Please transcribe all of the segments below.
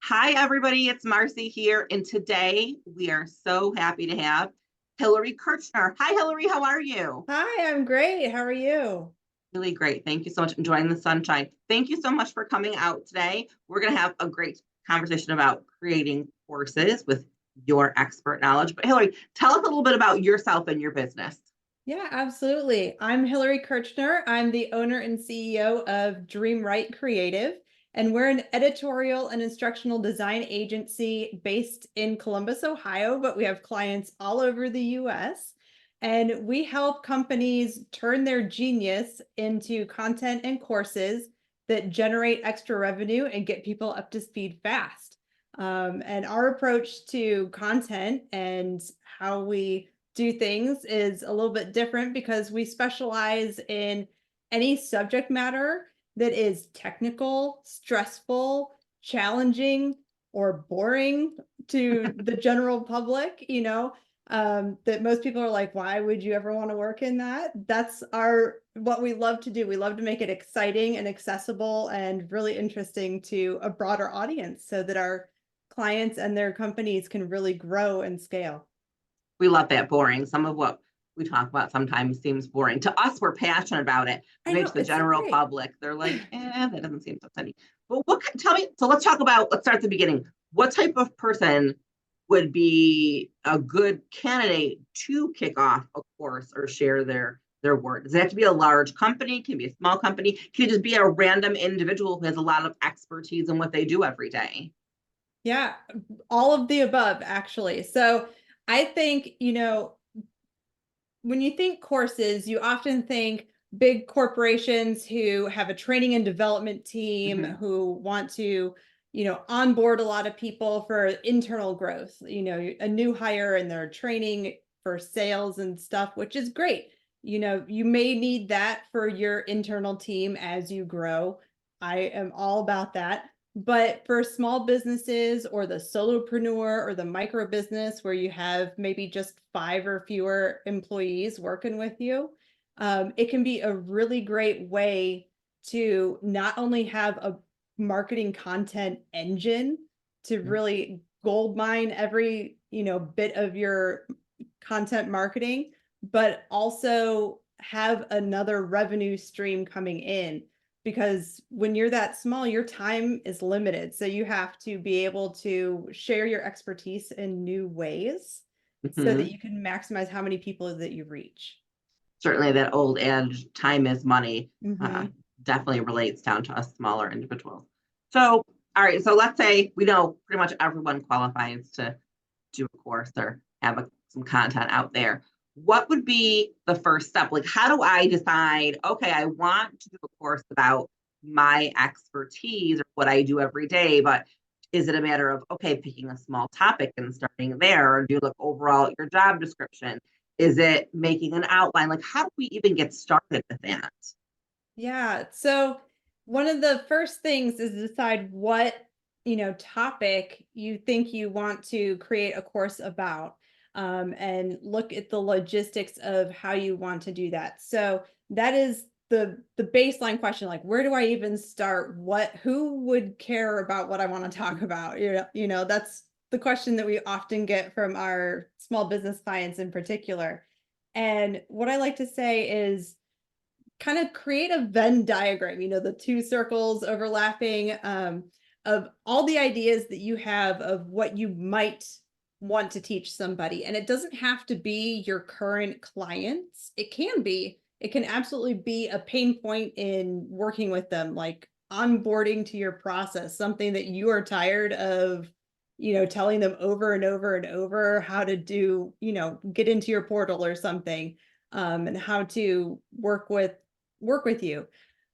Hi, everybody. It's Marcy here. And today we are so happy to have Hilary Kirchner. Hi, Hilary. How are you? Hi, I'm great. How are you? Really great. Thank you so much. Enjoying the sunshine. Thank you so much for coming out today. We're going to have a great conversation about creating courses with your expert knowledge. But, Hilary, tell us a little bit about yourself and your business. Yeah, absolutely. I'm Hilary Kirchner. I'm the owner and CEO of Dream Right Creative, and we're an editorial and instructional design agency based in Columbus, Ohio, but we have clients all over the US. And we help companies turn their genius into content and courses that generate extra revenue and get people up to speed fast. And our approach to content and how we do things is a little bit different because we specialize in any subject matter that is technical, stressful, challenging, or boring to the general public, that most people are like, why would you ever want to work in that? That's what we love to do. We love to make it exciting and accessible and really interesting to a broader audience so that our clients and their companies can really grow and scale. We love that boring. Some of what we talk about sometimes seems boring. To us, we're passionate about it. I But maybe know, to the it's so general great. public, they're like, that doesn't seem so funny. But tell me, so let's start at the beginning. What type of person would be a good candidate to kick off a course or share their work? Does it have to be a large company? Can it be a small company? Can it just be a random individual who has a lot of expertise in what they do every day? Yeah, all of the above, actually. So I think, when you think courses, you often think big corporations who have a training and development team Mhm. who want to, onboard a lot of people for internal growth, a new hire and they're training for sales and stuff, which is great. You may need that for your internal team as you grow. I am all about that. But for small businesses or the solopreneur or the micro business where you have maybe just 5 or fewer employees working with you, it can be a really great way to not only have a marketing content engine to really gold mine every, bit of your content marketing, but also have another revenue stream coming in because when you're that small, your time is limited. So you have to be able to share your expertise in new ways so that Mhm. you can maximize how many people that you reach. Certainly that old adage, time is money, uh, Hmm. definitely relates down to us smaller individuals. So, all right, so let's say we know pretty much everyone qualifies to do a course or have some content out there. What would be the first step? Like, how do I decide, okay, I want to do a course about my expertise or what I do every day, but is it a matter of, okay, picking a small topic and starting there? Or do you look overall at your job description? Is it making an outline? Like, how do we even get started with that? Yeah. So one of the first things is decide what, topic you think you want to create a course about, and look at the logistics of how you want to do that. So that is the baseline question, like where do I even start? Who would care about what I want to talk about? That's the question that we often get from our small business clients in particular. And what I like to say is kind of create a Venn diagram, the two circles overlapping, of all the ideas that you have of what you might want to teach somebody. And it doesn't have to be your current clients. It can absolutely be a pain point in working with them, like onboarding to your process, something that you are tired of, telling them over and over and over how to do, get into your portal or something, and how to work with you.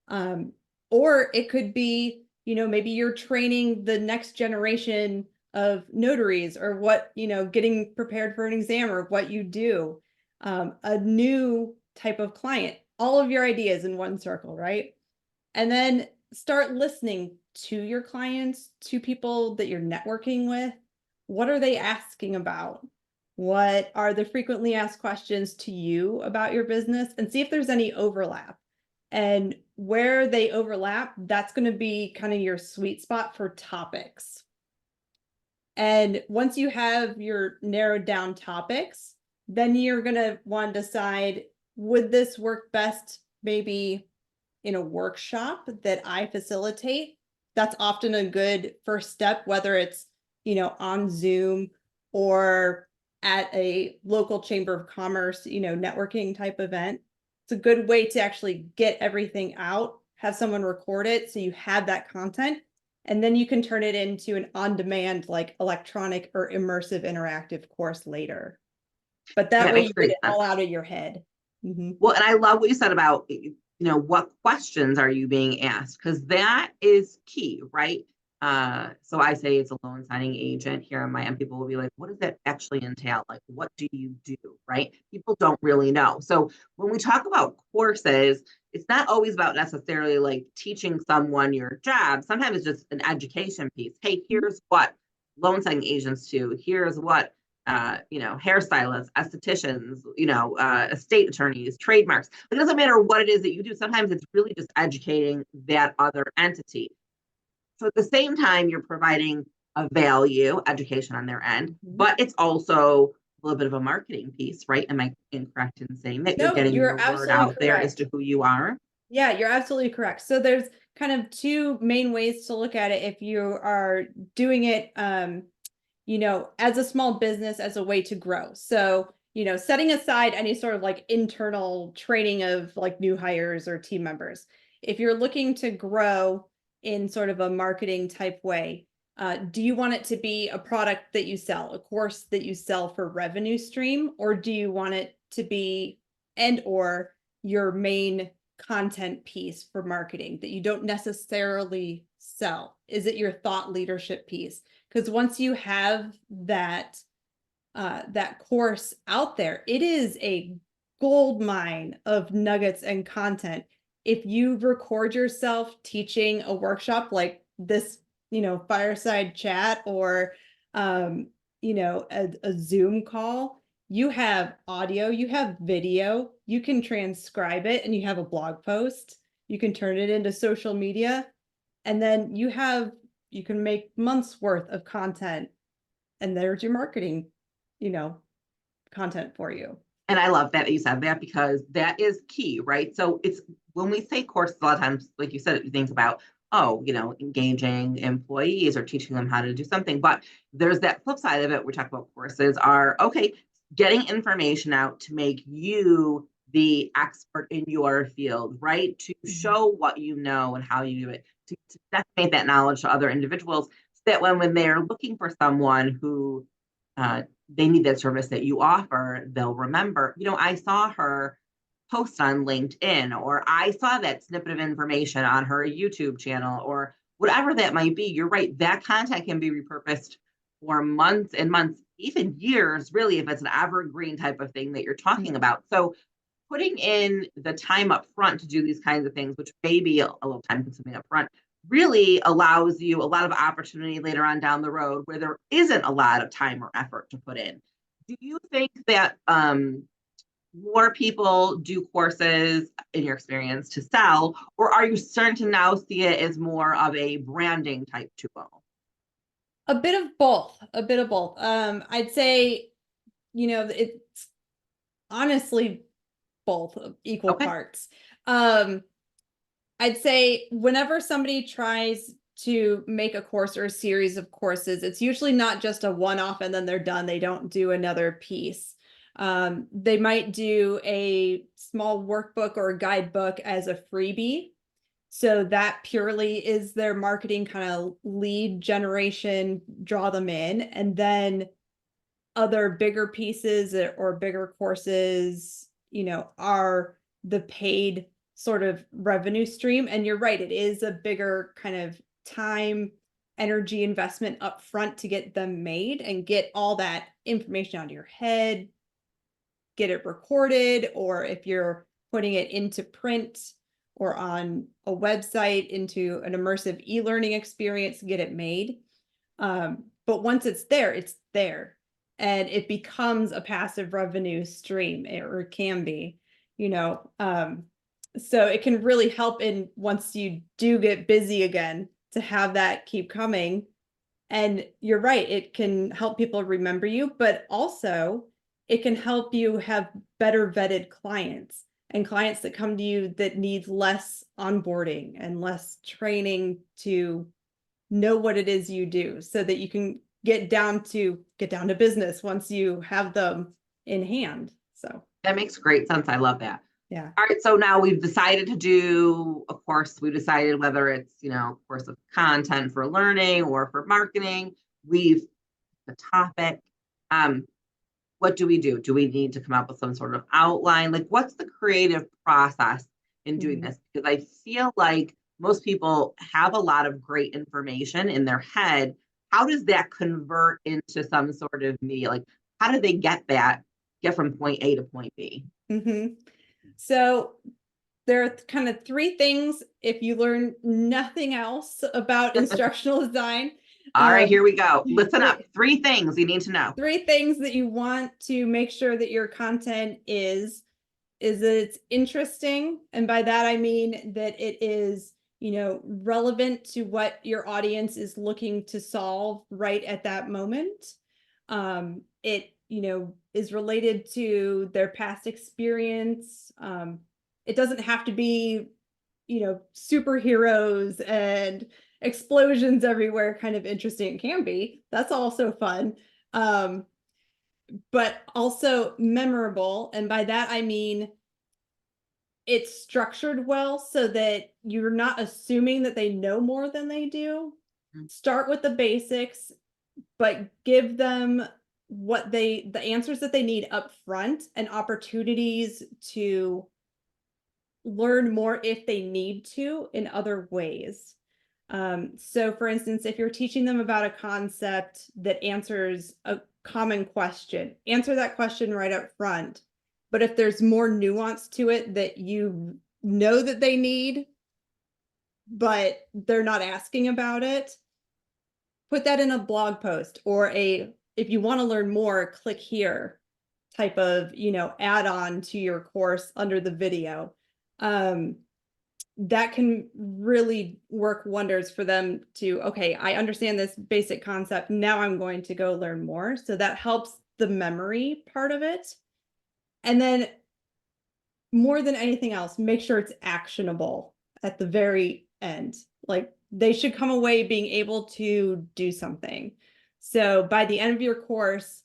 Um, or it could be, maybe you're training the next generation of notaries or what, getting prepared for an exam or what you do. A new type of client, all of your ideas in one circle, right? And then start listening to your clients, to people that you're networking with. What are they asking about? What are the frequently asked questions to you about your business? And see if there's any overlap. And where they overlap, that's going to be kind of your sweet spot for topics. And once you have your narrowed down topics, then you're going to want to decide, would this work best maybe in a workshop that I facilitate? That's often a good first step, whether it's, on Zoom or at a local chamber of commerce, networking type event. It's a good way to actually get everything out, have someone record it so you have that content, and then you can turn it into an on-demand, like electronic or immersive interactive course later. But that That way makes you get great it sense. all out of your head. Mhm. Well, and I love what you said about, what questions are you being asked? Because that is key, right? So I say it's a loan signing agent here in Miami. People will be like, what does that actually entail? Like, what do you do? Right? People don't really know. So when we talk about courses, it's not always about necessarily like teaching someone your job. Sometimes it's just an education piece. Hey, here's what loan signing agents do. Here's what hairstylists, estheticians, estate attorneys, trademarks. It doesn't matter what it is that you do. Sometimes it's really just educating that other entity. So at the same time, you're providing a value education on their end, but it's also a little bit of a marketing piece, right? Am I incorrect in saying that you're No, getting you're your word absolutely out there as correct. to who you are? Yeah, you're absolutely correct. So there's kind of two main ways to look at it if you are doing it as a small business as a way to grow. So, setting aside any sort of like internal training of like new hires or team members. If you're looking to grow in sort of a marketing type way, do you want it to be a product that you sell, a course that you sell for revenue stream, or do you want it to be or your main content piece for marketing that you don't necessarily sell? Is it your thought leadership piece? Because once you have that course out there, it is a gold mine of nuggets and content. If you record yourself teaching a workshop like this, fireside chat or a Zoom call, you have audio, you have video, you can transcribe it, and you have a blog post. You can turn it into social media, and then you can make months worth of content, and there's your marketing, you know, content for you. And I love that you said that because that is key, right? So it's when we say courses, a lot of times, like you said, you think about, oh, engaging employees or teaching them how to do something. But there's that flip side of it. We talk about courses are okay, getting information out to make you the expert in your field, right? To show what you know and how you do it, to disseminate that knowledge to other individuals so that when they're looking for someone who they need that service that you offer, they'll remember, I saw her post on LinkedIn, or I saw that snippet of information on her YouTube channel, or whatever that might be. You're right. That content can be repurposed for months and months, even years, really, if it's an evergreen type of thing that you're talking about. So putting in the time up front to do these kinds of things, which may be a little time consuming up front, really allows you a lot of opportunity later on down the road where there isn't a lot of time or effort to put in. Do you think that more people do courses, in your experience, to sell, or are you starting to now see it as more of a branding type tool? A bit of both, a bit of both. I'd say, it's honestly both of equal Okay. parts. I'd say whenever somebody tries to make a course or a series of courses, it's usually not just a one-off and then they're done. They don't do another piece. They might do a small workbook or a guidebook as a freebie. So that purely is their marketing kind of lead generation, draw them in. And then other bigger pieces or bigger courses, are the paid sort of revenue stream. And you're right, it is a bigger kind of time, energy investment up front to get them made and get all that information out of your head, get it recorded, or if you're putting it into print or on a website into an immersive e-learning experience, get it made. But once it's there and it becomes a passive revenue stream, or it can be, so it can really help in once you do get busy again to have that keep coming And you're right, it can help people remember you, but also it can help you have better vetted clients and clients that come to you that need less onboarding and less training to know what it is you do, so that you can get down to business once you have them in hand. So That makes great sense. I love that. yeah. All right, so now we've decided to do, of course, we decided whether it's, course of content for learning or for marketing. We've the topic. Um, what do we do? Do we need to come up with some sort of outline? Like, what's the creative process in doing Mhm. this? Because I feel like most people have a lot of great information in their head. How does that convert into some sort of media? Like, how do they get from point A to point B? Mhm. So there are kind of three things if you learn nothing else about instructional design. All right, Um, here we go. Listen up. three, 3 things you need to know. three things that you want to make sure that your content is that it's interesting. And by that, I mean that it is, relevant to what your audience is looking to solve right at that moment. It, is related to their past experience. It doesn't have to be, superheroes and explosions everywhere kind of interesting. It can be. That's also fun. Um, but also memorable. And by that, I mean it's structured well so that you're not assuming that they know more than they do. Mm. Start with the basics, but give them the answers that they need up front and opportunities to learn more if they need to in other ways. So for instance, if you're teaching them about a concept that answers a common question, answer that question right up front. But if there's more nuance to it that you know that they need, but they're not asking about it, put that in a blog post or if you want to learn more, click here type of, add on to your course under the video. That can really work wonders for them to, okay, I understand this basic concept. Now I'm going to go learn more. So that helps the memory part of it. And then more than anything else, make sure it's actionable at the very end. Like they should come away being able to do something. So by the end of your course,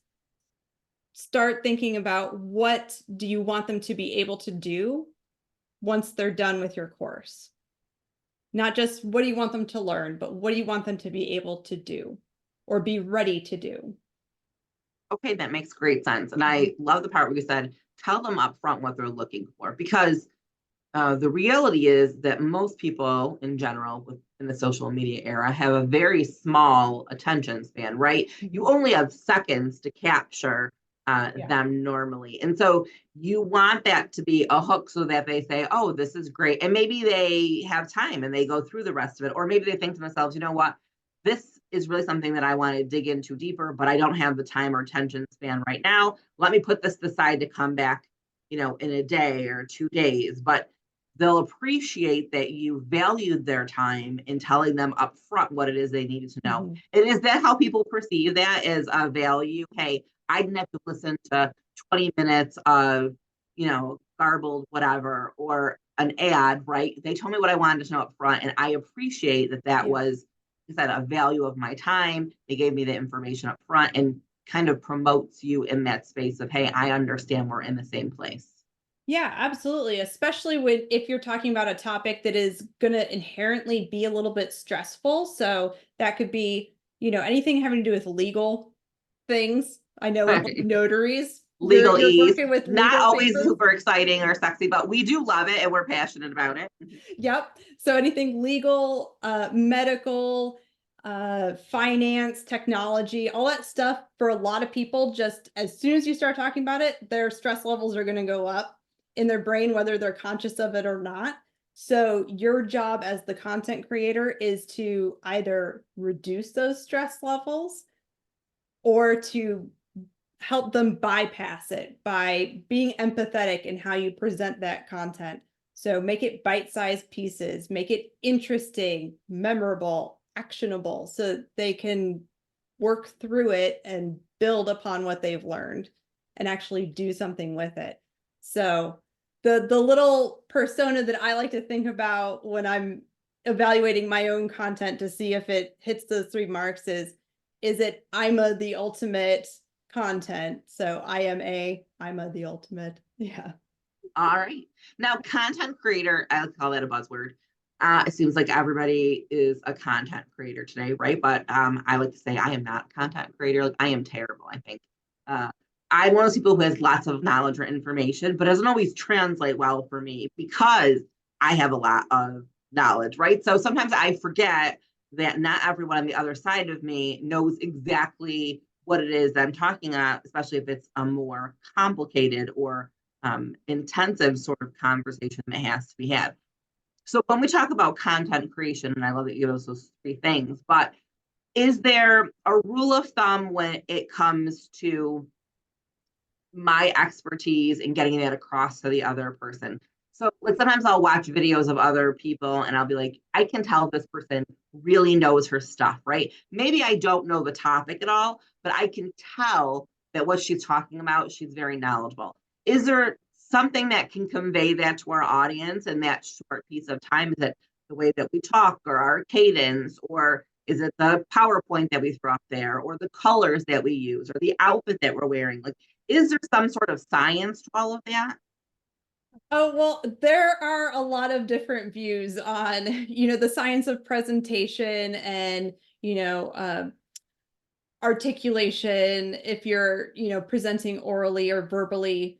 start thinking about what do you want them to be able to do once they're done with your course. Not just what do you want them to learn, but what do you want them to be able to do or be ready to do? Okay, that makes great sense. And I love the part where you said, tell them up front what they're looking for, because the reality is that most people in general in the social media era have a very small attention span, right? You Mhm. only have seconds to capture Yeah. them normally. And so you want that to be a hook so that they say, oh, this is great. And maybe they have time and they go through the rest of it. Or maybe they think to themselves, you know what? This is really something that I want to dig into deeper, but I don't have the time or attention span right now. Let me put this aside to come back, in a day or 2 days. But they'll appreciate that you valued their time in telling them up front what it is they needed to know. Mhm. And is that how people perceive that as a value? Hey, I didn't have to listen to 20 minutes of, garbled whatever or an ad, right? They told me what I wanted to know up front. And I appreciate that Yeah. was, is that a value of my time. They gave me the information up front and kind of promotes you in that space of, hey, I understand we're in the same place. Yeah, absolutely. Especially if you're talking about a topic that is going to inherently be a little bit stressful. So that could be, anything having to do with legal things. I know with like Right. notaries, you're Legalese, working with not legal always papers. super exciting or sexy, but we do love it and we're passionate about it. Yep. So anything legal, medical, finance, technology, all that stuff for a lot of people, just as soon as you start talking about it, their stress levels are going to go up in their brain, whether they're conscious of it or not. So your job as the content creator is to either reduce those stress levels or to help them bypass it by being empathetic in how you present that content. So make it bite-sized pieces, make it interesting, memorable, actionable, so they can work through it and build upon what they've learned and actually do something with it. So the little persona that I like to think about when I'm evaluating my own content to see if it hits those 3 marks is it the ultimate content. So I'm the ultimate. Yeah. All right. Now, content creator, I would call that a buzzword. It seems like everybody is a content creator today, right? But I like to say I am not a content creator. Like, I am terrible, I think. Uh, I'm one of those people who has lots of knowledge or information, but doesn't always translate well for me because I have a lot of knowledge, right? So sometimes I forget that not everyone on the other side of me knows exactly what it is that I'm talking about, especially if it's a more complicated or intensive sort of conversation that has to be had. So when we talk about content creation, and I love that you give us those 3 things, but is there a rule of thumb when it comes to my expertise in getting that across to the other person? So like sometimes I'll watch videos of other people and I'll be like, I can tell this person really knows her stuff, right? Maybe I don't know the topic at all, but I can tell that what she's talking about, she's very knowledgeable. Is there something that can convey that to our audience in that short piece of time? Is it the way that we talk or our cadence, or is it the PowerPoint that we throw up there, or the colors that we use, or the outfit that we're wearing? Like, is there some sort of science to all of that? Oh, well, there are a lot of different views on, the science of presentation and, articulation if you're, presenting orally or verbally,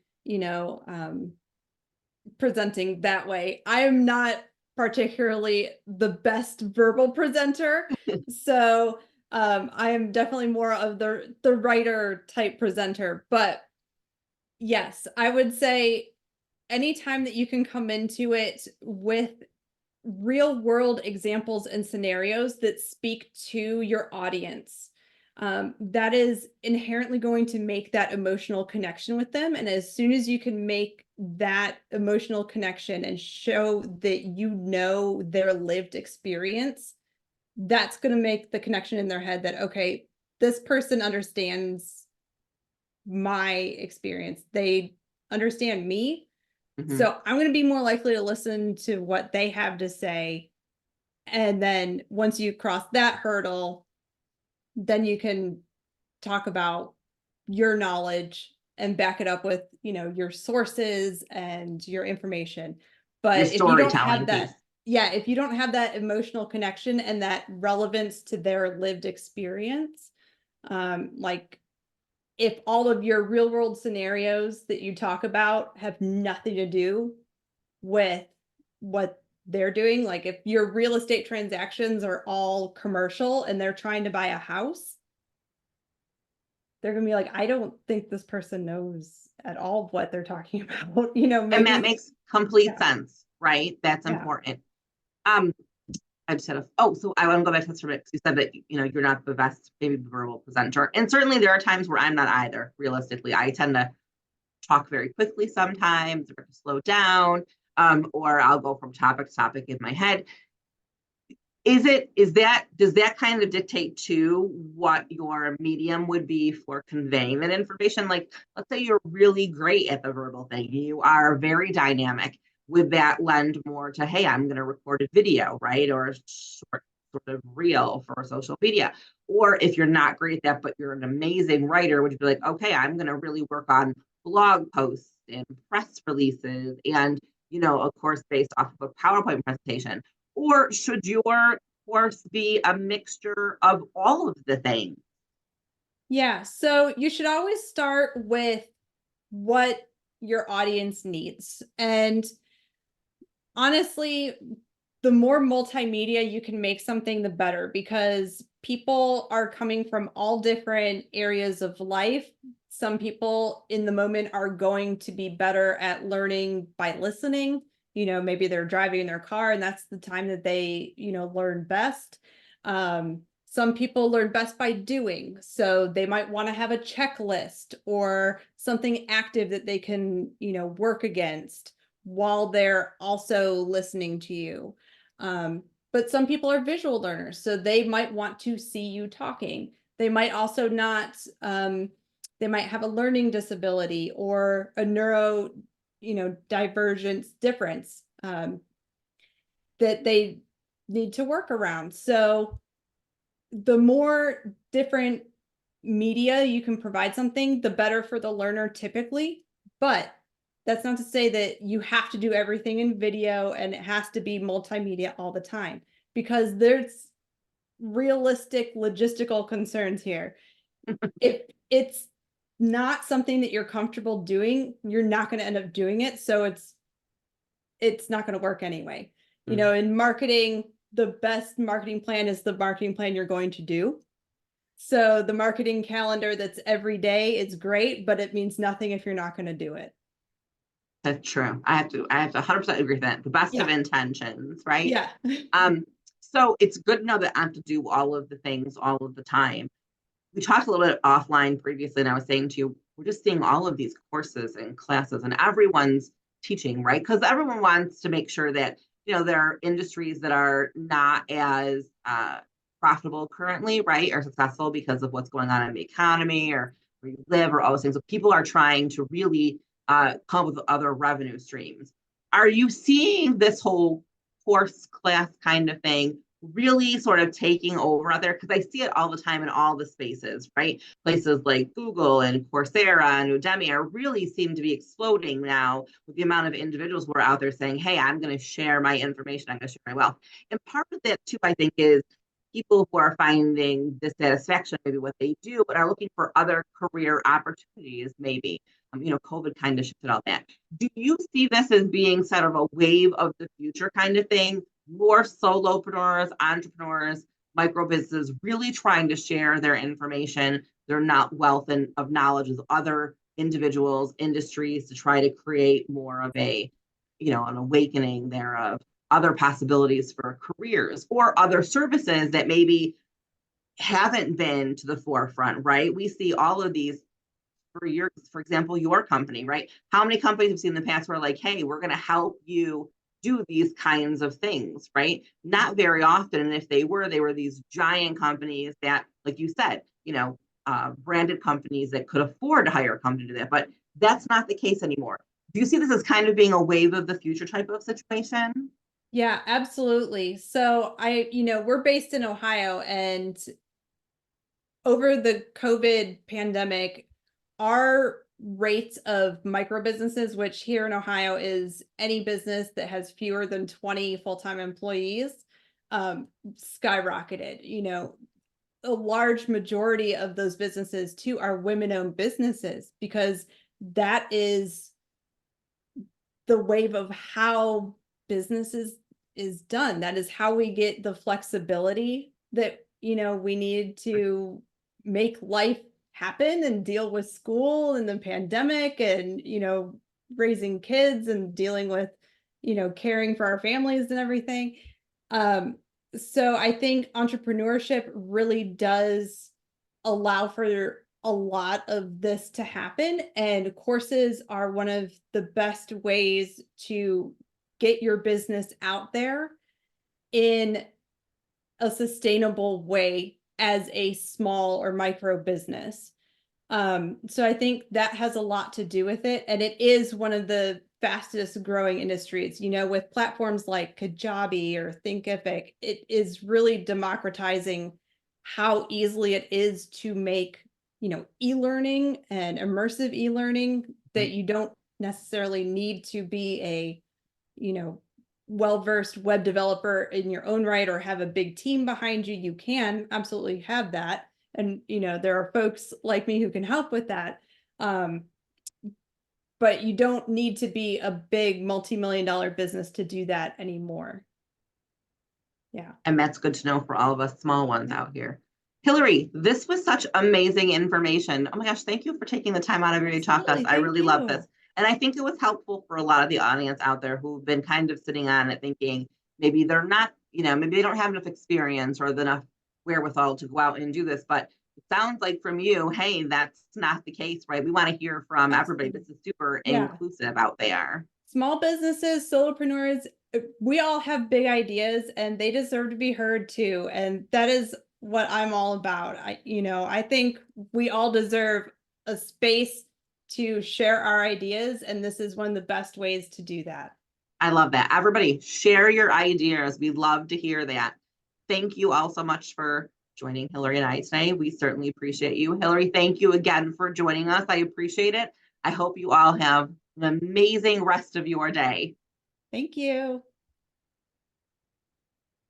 presenting that way. I am not particularly the best verbal presenter. So I am definitely more of the writer type presenter. But yes, I would say anytime that you can come into it with real world examples and scenarios that speak to your audience, that is inherently going to make that emotional connection with them. And as soon as you can make that emotional connection and show that their lived experience, that's going to make the connection in their head that, okay, this person understands my experience. They understand me. Mhm. So I'm going to be more likely to listen to what they have to say. And then once you cross that hurdle, then you can talk about your knowledge and back it up with, your sources and your information. Your But if you don't storytelling have piece. that, yeah, if you don't have that emotional connection and that relevance to their lived experience, like if all of your real world scenarios that you talk about have nothing to do with what they're doing, like if your real estate transactions are all commercial and they're trying to buy a house, they're gonna be like, I don't think this person knows at all what they're talking about. And that Maybe. makes complete Yeah. sense, right? That's Yeah. important. Um, I just had so I want to go back to this for a minute, 'cause you said that, you're not the best, maybe verbal presenter. And certainly there are times where I'm not either, realistically. I tend to talk very quickly sometimes, or to slow down, or I'll go from topic to topic in my head. Does that kind of dictate to what your medium would be for conveying that information? Like, let's say you're really great at the verbal thing, you are very dynamic. Would that lend more to, hey, I'm going to record a video, right? Or a short sort of reel for social media? Or if you're not great at that, but you're an amazing writer, would you be like, okay, I'm going to really work on blog posts and press releases and, of course, based off of a PowerPoint presentation? Or should your course be a mixture of all of the things? Yeah. So you should always start with what your audience needs. And honestly, the more multimedia you can make something, the better, because people are coming from all different areas of life. Some people in the moment are going to be better at learning by listening. Maybe they're driving in their car and that's the time that they, learn best. Some people learn best by doing. So they might want to have a checklist or something active that they can, work against while they're also listening to you. But some people are visual learners, so they might want to see you talking. They might also not, they might have a learning disability or a neuro, divergence difference that they need to work around. So the more different media you can provide something, the better for the learner typically. But that's not to say that you have to do everything in video and it has to be multimedia all the time, because there's realistic logistical concerns here. If it's not something that you're comfortable doing, you're not going to end up doing it. So it's not going to work anyway. In marketing, the best marketing plan is the marketing plan you're going to do. So the marketing calendar that's every day is great, but it means nothing if you're not going to do it. That's true. I have to 100% agree with that. The best of Yeah. intentions, right? Yeah. So it's good to know that I have to do all of the things all of the time. We talked a little bit offline previously, and I was saying to you, we're just seeing all of these courses and classes, and everyone's teaching, right? Because everyone wants to make sure that, there are industries that are not as profitable currently, right, or successful because of what's going on in the economy or where you live or all those things. So people are trying to really come up with other revenue streams. Are you seeing this whole course class kind of thing really sort of taking over out there? Because I see it all the time in all the spaces, right? Places like Google and Coursera and Udemy are really seem to be exploding now with the amount of individuals who are out there saying, hey, I'm going to share my information, I'm going to share my wealth. And part of that too, I think, is people who are finding dissatisfaction, maybe what they do, but are looking for other career opportunities, maybe. COVID kind of shifted all that. Do you see this as being sort of a wave of the future kind of thing? More solopreneurs, entrepreneurs, micro businesses really trying to share their information, their wealth and of knowledge with other individuals, industries, to try to create more of an awakening thereof, other possibilities for careers or other services that maybe haven't been to the forefront, right? We see all of these for example, your company, right? How many companies have seen in the past where like, hey, we're going to help you do these kinds of things, right? Not very often. And if they were these giant companies that, like you said, branded companies that could afford to hire a company to do that. But that's not the case anymore. Do you see this as kind of being a wave of the future type of situation? Yeah, absolutely. So we're based in Ohio, and over the COVID pandemic, our rates of micro businesses, which here in Ohio is any business that has fewer than 20 full-time employees, skyrocketed. A large majority of those businesses too are women-owned businesses, because that is the wave of how businesses is done. That is how we get the flexibility that we need to make life happen and deal with school and the pandemic and raising kids and dealing with caring for our families and everything. So I think entrepreneurship really does allow for a lot of this to happen, and courses are one of the best ways to get your business out there in a sustainable way as a small or micro business. So I think that has a lot to do with it. And it is one of the fastest growing industries, with platforms like Kajabi or Thinkific, it is really democratizing how easily it is to make, e-learning and immersive e-learning that you don't necessarily need to be a, well-versed web developer in your own right or have a big team behind you. You can absolutely have that. And, there are folks like me who can help with that. But you don't need to be a big multi-million-dollar business to do that anymore. Yeah. And that's good to know for all of us small ones out here. Hilary, this was such amazing information. Oh my gosh, thank you for taking the time out of your day to talk to us. Absolutely, I thank really love you. this. And I think it was helpful for a lot of the audience out there who've been kind of sitting on it thinking maybe they're not, maybe they don't have enough experience or enough wherewithal to go out and do this. But it sounds like from you, hey, that's not the case, right? We want to hear from everybody. Absolutely. This is super Yeah. inclusive out there. Small businesses, solopreneurs, we all have big ideas and they deserve to be heard too. And that is what I'm all about. I think we all deserve a space to share our ideas, and this is one of the best ways to do that. I love that. Everybody, share your ideas. We'd love to hear that. Thank you all so much for joining Hilary and I today. We certainly appreciate you. Hilary, thank you again for joining us. I appreciate it. I hope you all have an amazing rest of your day. Thank you.